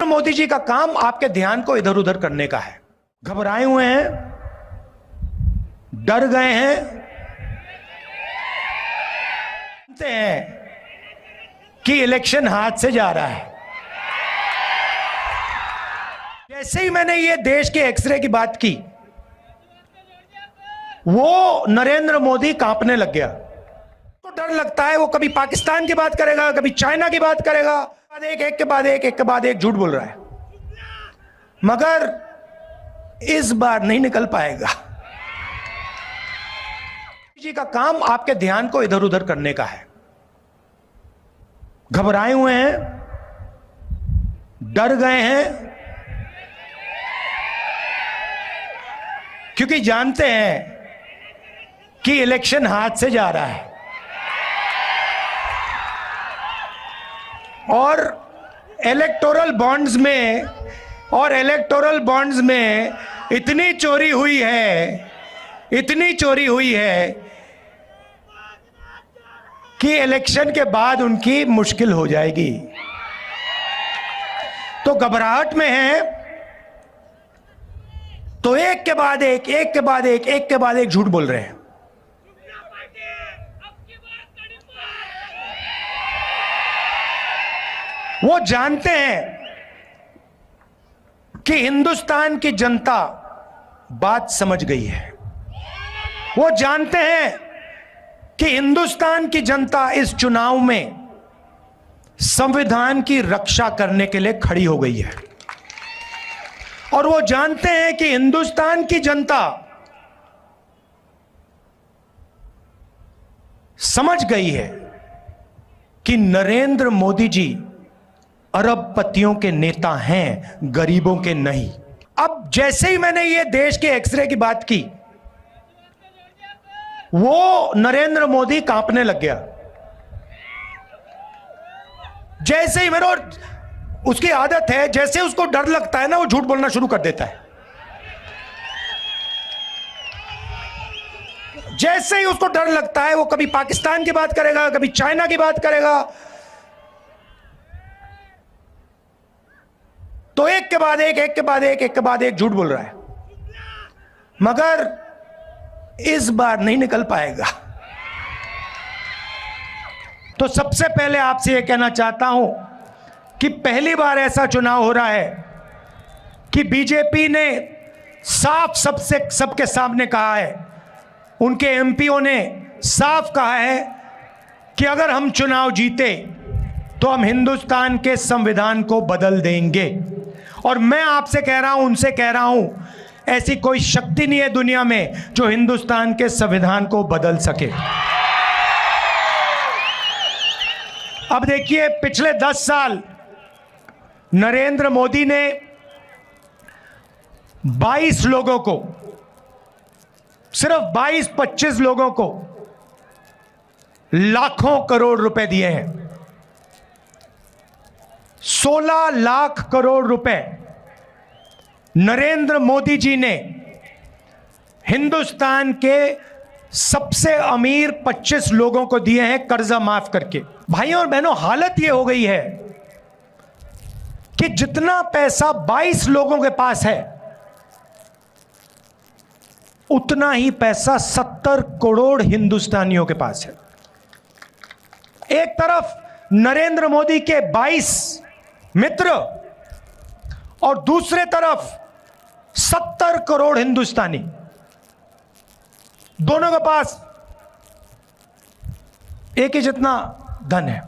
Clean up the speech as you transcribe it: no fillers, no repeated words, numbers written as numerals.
मोदी जी का काम आपके ध्यान को इधर उधर करने का है। घबराए हुए हैं, डर गए हैं, जानते हैं कि इलेक्शन हाथ से जा रहा है। जैसे ही मैंने ये देश के एक्सरे की बात की, वो नरेंद्र मोदी कांपने लग गया। तो डर लगता है, वो कभी पाकिस्तान की बात करेगा, कभी चाइना की बात करेगा, एक के बाद एक झूठ बोल रहा है, मगर इस बार नहीं निकल पाएगा। जी का काम आपके ध्यान को इधर उधर करने का है। घबराए हुए हैं, डर गए हैं, क्योंकि जानते हैं कि इलेक्शन हाथ से जा रहा है और इलेक्टोरल बॉन्ड्स में इतनी चोरी हुई है कि इलेक्शन के बाद उनकी मुश्किल हो जाएगी। तो घबराहट में है, तो एक के बाद एक झूठ बोल रहे हैं। वो जानते हैं कि हिंदुस्तान की जनता बात समझ गई है। वो जानते हैं कि हिंदुस्तान की जनता इस चुनाव में संविधान की रक्षा करने के लिए खड़ी हो गई है। और वो जानते हैं कि हिंदुस्तान की जनता समझ गई है कि नरेंद्र मोदी जी अरबपतियों के नेता हैं, गरीबों के नहीं। अब जैसे ही मैंने ये देश के एक्सरे की बात की, वो नरेंद्र मोदी कांपने लग गया। जैसे ही मेरे, उसकी आदत है, जैसे उसको डर लगता है ना, वो झूठ बोलना शुरू कर देता है। जैसे ही उसको डर लगता है, वो कभी पाकिस्तान की बात करेगा, कभी चाइना की बात करेगा, तो एक के बाद एक झूठ बोल रहा है, मगर इस बार नहीं निकल पाएगा। तो सबसे पहले आपसे यह कहना चाहता हूं कि पहली बार ऐसा चुनाव हो रहा है कि बीजेपी ने साफ सबके सामने कहा है, उनके एमपीओ ने साफ कहा है कि अगर हम चुनाव जीते तो हम हिंदुस्तान के संविधान को बदल देंगे। और मैं आपसे कह रहा हूं, उनसे कह रहा हूं, ऐसी कोई शक्ति नहीं है दुनिया में जो हिंदुस्तान के संविधान को बदल सके। अब देखिए, पिछले 10 साल नरेंद्र मोदी ने 22 लोगों को, सिर्फ 22-25 लोगों को लाखों करोड़ रुपए दिए हैं। 16 लाख करोड़ रुपए नरेंद्र मोदी जी ने हिंदुस्तान के सबसे अमीर 25 लोगों को दिए हैं कर्जा माफ करके। भाइयों और बहनों, हालत यह हो गई है कि जितना पैसा 22 लोगों के पास है, उतना ही पैसा 70 करोड़ हिंदुस्तानियों के पास है। एक तरफ नरेंद्र मोदी के 22 मित्र और दूसरे तरफ 70 करोड़ हिंदुस्तानी, दोनों के पास एक ही जितना धन है।